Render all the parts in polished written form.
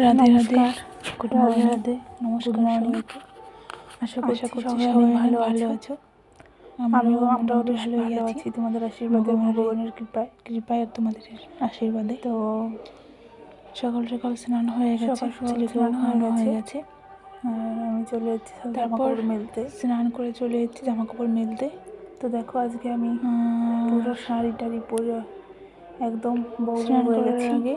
Radhe Radhe, good Radhe morning. Radhe, নমস্কার সবাইকে। আশা করছি সবাই সবাই ভালো ভালো আছো। আছো। আমরাও মোটামুটি বেশ ভালো আছি তোমাদের আশীর্বাদে, ভগবানের কৃপায় আর তোমাদের আশীর্বাদে। তো সকাল সকাল স্নান হয়ে গেছে, ছেলেকেও খাওয়ানো হয়ে গেছে। আর আমি চলে যাচ্ছি জামা তারপর কাপড় মেলতে। স্নান করে চলে যাচ্ছি জামা কাপড় মেলতে। তো দেখো আজকে আমি পুরো শাড়ি টাড়ি পরে একদম বউ স্নান হয়ে করার গেছি। আগে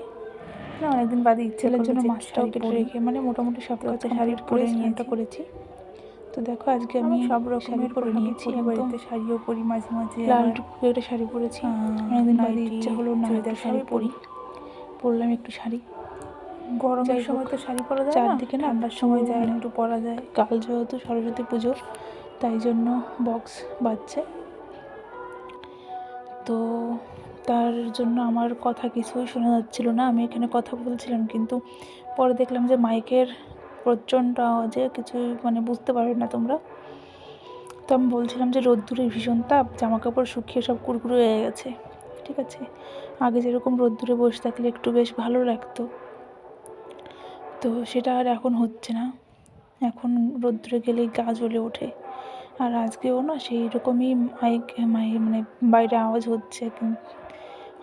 না, অনেকদিন বাদে ইচ্ছে ছেলের করলো জন্য যে মাছটাও শাড়ি কেটে পরি। রেখে মোটামুটি সব কাজ একটা শাড়ি কমপ্লিট করে পরে স্নানটা নিয়েছি। করেছি। তো দেখো আজকে আমি আমি সব শাড়ি রকমের পরে পোশাকই নিয়েছি, পরি, একদম বাড়িতে শাড়িও পরি মাঝে মাঝে, লাল আবার টুকটুকে একটা শাড়ি পরেছি। অনেকদিন বাদে নাইটি, ইচ্ছা হলো না একটু চুড়িদার শাড়ি সবই পরি, পরলাম একটু শাড়ি। গরমের যাই সময় হোক, তো শাড়ি পরা যায় না, চারদিকে না ঠান্ডার সময় যায় মানে একটু পরা যায়। কাল যেহেতু সরস্বতী পুজো, তাই জন্য বক্স বাজছে। তো তার জন্য আমার কথা কিছুই শোনা যাচ্ছিল না। আমি এখানে কথা বলছিলাম, কিন্তু পরে দেখলাম যে মাইকের প্রচণ্ড আওয়াজে কিছুই বুঝতে পারবে না তোমরা। তো আমি বলছিলাম যে রোদ্দুরে ভীষণ তাপ, জামা কাপড় শুকিয়ে সব কুড়কুড়ো হয়ে গেছে। ঠিক আছে, আগে যেরকম রোদ্দুরে বসে থাকলে একটু বেশ ভালো লাগতো, তো সেটা আর এখন হচ্ছে না। এখন রোদ্দুরে গেলেই গা জ্বলে ওঠে। আর আজকেও না সেই রকমই বাইরে আওয়াজ হচ্ছে,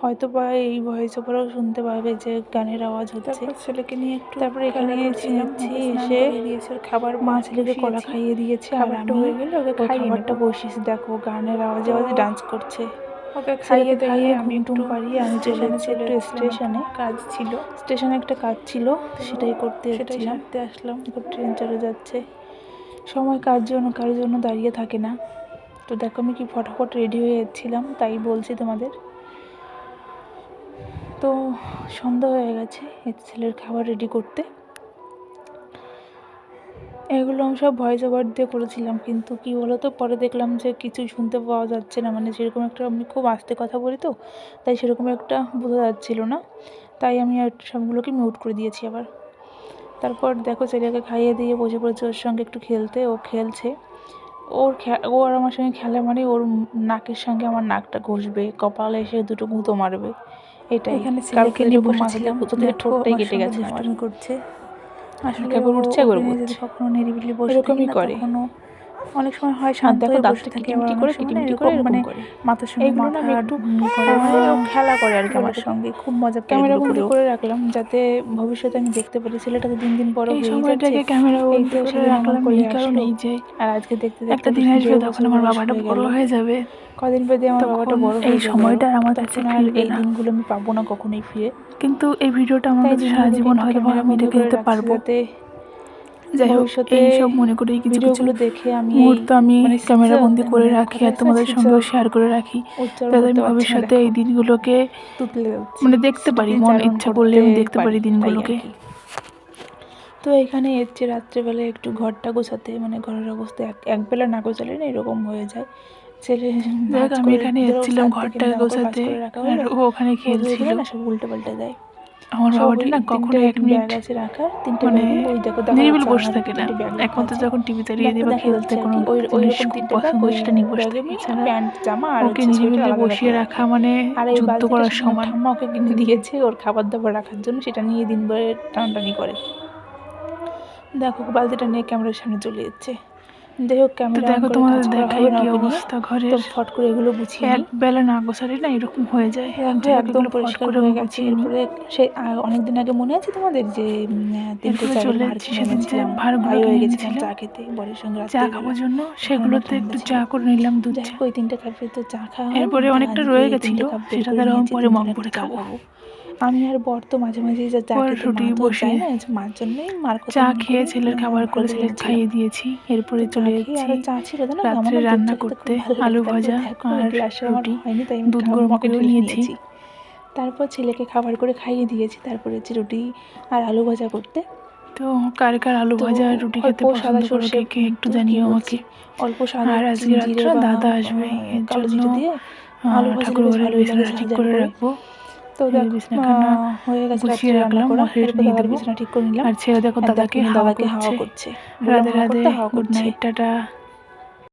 হয়তো বা এই ভয়েস ওভারেও শুনতে পাবে যে গানের আওয়াজ হচ্ছে। তারপর ছেলেকে নিয়ে একটু তারপরে এখানে এসেছি, এসে খাবার মা ছেলেকে কলা খাইয়ে দিয়েছে, আর খাবারটা আমি হয়ে গেলে ওকে ওই খাইয়ে খাবারটা নেবো। বসিয়েছি। দেখো গানের আওয়াজে আওয়াজে ডান্স করছে। ওকে ছেলেকে খাইয়ে ঘুম টুম পাড়িয়ে আমি চলে এসেছি একটু স্টেশনে। কাজ ছিল, স্টেশনে একটা কাজ ছিল, সেটাই করতে সেটাই যাচ্ছিলাম। সারতে আসলাম। ট্রেন চলে যাচ্ছে, সময় কার জন্য দাঁড়িয়ে থাকে না। তো দেখো আমি কি ফটাফট রেডি হয়ে যাচ্ছিলাম, তাই বলছি তোমাদের। তো সন্ধ্যা হয়ে গেছে ছেলের খাবার রেডি করতে। এগুলো আমি সব ভয়েস ওভার দিয়ে করেছিলাম, কিন্তু কি বলো তো, পরে দেখলাম যে কিছুই শুনতে পাওয়া যাচ্ছে না। সেরকম একটা, আমি খুব আস্তে কথা বলি তো, তাই সেরকম একটা বোঝা যাচ্ছিল না। তাই আমি আর সবগুলোকে মিউট করে দিয়েছি আবার। তারপর দেখো ছেলেকে খাইয়ে দিয়ে বসে পড়েছে ওর সঙ্গে একটু খেলতে। ও খেলছে, ও আর আমার সঙ্গে খেলা ওর নাকের সঙ্গে আমার নাকটা ঘষবে, কপালে এসে দুটো গুঁতো মারবে। এটাই এখানে ছেলেকে নিয়ে বসেছিলাম, কোথা থেকে ঠোঁটটাই কেটে গেছে আমার। দুষ্টুমি করছে। আসলে একবার উঠছে একবার ওকে নিয়ে বসছে, যদি কখনো নিরিবিলি বসে থাকি এরকমই না, করে। তখনও অনেক সময় হয় আর শান্ত দেখো হয়ে বসে দাঁতটা থাকে, আবার কিটিমিটি অনেক করে সময় এরকম করে। মাথার সঙ্গে এইগুলো না মাথা আমি একটু করে, ও খেলা করে আর কি আমার সঙ্গে, খুব মজা পায় ক্যামেরা এগুলো বন্দি করেও। করে রাখলাম, যাতে ভবিষ্যতে আমি দেখতে পারি। ছেলেটা তো দিন দিন বড় এই হয়েই যাচ্ছে, সময়টাকে ক্যামেরা এই বন্দি তো করে সেদিন আমার রাখলাম কোলে এই আসলো। কারণেই যে আর আজকে দেখতে দেখতে একটা দিন আসবে 1.5 তখন বছর আমার বয়স বাবাটা হয়ে বড় গেল। হয়ে যাবে, কদিন বাদে আমার বাবাটা তখন বড় এই হয়ে যাবে, সময়টা আর আমার কাছে তখন আর ফিরবে এই না। দিনগুলো আমি পাবো না কখনোই ফিরে। কিন্তু এই ভিডিওটা আমার তাই কাছে জন্য সারা ওদেরকে জীবন একটু হয়তো ক্যামেরা আমি বন্দি রেখে করে দিতে রাখছি, পারবো। যাতে যাই হোক, ভবিষ্যতে এই সব মনে করেই কিছু কিছু ভিডিওগুলো দেখে আমি এই মুহূর্ত আমি ক্যামেরা বন্দি করে রাখি, কথা আর তোমাদের সঙ্গেও শেয়ার করে রাখি, উচ্চারণ যাতে করতে আমি পারছি না, ভবিষ্যতে দেখো এই দিনগুলোকে তুতলে যাচ্ছি, দেখতে পারি, মন স্মৃতিচারণ ইচ্ছা করলে করতে আমি দেখতে পারি তাই দিনগুলোকে। আর কি। তো এখানে এসছে রাত্রেবেলায় একটু ঘরটা গোছাতে, ঘরের অবস্থা একবেলা না গোছালে না এরকম হয়ে যায়। ছেলে দেখ, ভাঁজ আমি করে এখানে ধরো এসেছিলাম 7 থেকে ঘরটা জামা কাপড় ভাঁজ গোছাতে, করে রাখা আর হলো, ও ওখানে ও ধুয়ে খেলছিল। দিলে না সব উল্টে পাল্টে দেয়। আমার সব বাবাটা ওই না কখনো 1 মিনিট ব্যাগ আছে রাখার, 3টে ব্যাগে ওই দেখো দেখা নিরিবিলি যাচ্ছে বসে আলমারিতে থাকে না, 3টে ব্যাগ রাখা একমাত্র আছে। যখন টিভি চালিয়ে দিই ব্যাগটা বা দেখা খেলতে যাচ্ছে আর কোনো কি, ওই জিনিস ওইরকম খুব 3টে ব্যাগ, পছন্দ ওই সেটা নিয়ে বসে ব্যাগে থাকে। আমি এছাড়া প্যান্ট জামা আর ওকে হচ্ছে সোয়েটার নিরিবিলি আলাদা বসিয়ে করে রাখা রাখি। মানে আর এই যুদ্ধ বালতিটা করার সমান। ঠাম্মা ওকে কিনে দিয়েছে ওর খাবার দাবার রাখার জন্য, সেটা নিয়ে দিনভরে টানাটানি করে। দেখো বালতিটা নিয়ে ক্যামেরার সামনে চলে যাচ্ছে। যাই হোক, তো ক্যামেরা অন দেখো, করে তোমাদের কাজ করা দেখাই হবে না কি ওকে নিয়ে, অবস্থা তো ঘরের। ফট করে এগুলো গুছিয়ে নিই। এক বেলা না গোছালে না এরকম হয়ে যায়। দেখো যাই হোক, একদম এগুলো ফট পরিষ্কার করে হয়ে আমি গেছে। গুছিয়ে নিই। এরপরে সেই অনেকদিন আগে মনে আছে তোমাদের যে 3টে এরপরে চায়ের চলে ভাঁড় যাচ্ছি কিনে সেদিন যে এনেছিলাম, ভাঁড়গুলো ভাই হয়ে কিনে গেছিলাম এনেছিলাম চা খেতে বরের সঙ্গে চা রাত্রিবেলা, খাওয়ার জন্য, তখন আমার সেগুলোতে ঠান্ডা একটু ছিল। চা করে নিলাম, দুধ যাই চা। হোক ওই 3টে কাপে তো চা খাওয়া হয়নি, এরপরে তো অনেকটা আজকে রয়ে এই গেছিল, 3টে কাপ বের সেটা করে দ্বারা আমি নিয়েছি, পরে মগ 3জনে করে একটু চা খাবো। খাবো। আমি আর বর তো মাঝে মাঝেই যা চা খেতে, মা কড়াইশুঁটি তো যায় বসিয়ে না, মার জন্যই, মার কথা চা মনে খেয়ে করেই ছেলের খাবার ভালো করে করে ছেলেকে এনেছিলাম। খাইয়ে দিয়েছি। এরপরে তো চা চলে খেয়ে যাচ্ছি আরও চা ছিল জানো তো, আমার রাত্রে না দুধ চা রান্না খেতে খুব করতে। ভালো লাগে। আলু তারপরে ভাজা দেখো ওই আর গ্লাসে আমার রুটি, হয়নি, তাই আমি দুধ গরম মগে করেও ঢেলে নিয়েছি। নিয়েছি। তারপর ছেলেকে খাবার করে খাইয়ে দিয়েছি, তারপরে হচ্ছে রুটি আর আলু ভাজা করতে। তো কার কার আলু তো ভাজা আর রুটি অল্প খেতে সাদা পছন্দ করো, সর্ষে, কে কে একটু তো কী জানিও বলছি, আমাকে। অল্প সাদা আর আজকে জিরে রাত্রে বা দাদা আসবে, এর কালো জন্য জিরে দিয়ে আলু ভাজলে বেশ ঠাকুরঘরের ভালোই লাগে বিছানাটা ঝাল ঠিক ঝাল করে করে। রাখবো। তো এই দেখো বিছানাখানা হয়ে গেছে গুছিয়ে রাত্রে রান্না রাখলাম, করা। মশারিটা এরপর নিয়ে দাদার দেবো। বিছানা ঠিক করে নিলাম, আর ছেলে দেখো আর দেখো দাদাকে উনি হাওয়া দাদাকে হাওয়া করছে। করছে, বললাম রাধে হাওয়া রাধে, করতে, হাওয়া গুড করছে। Night, tata.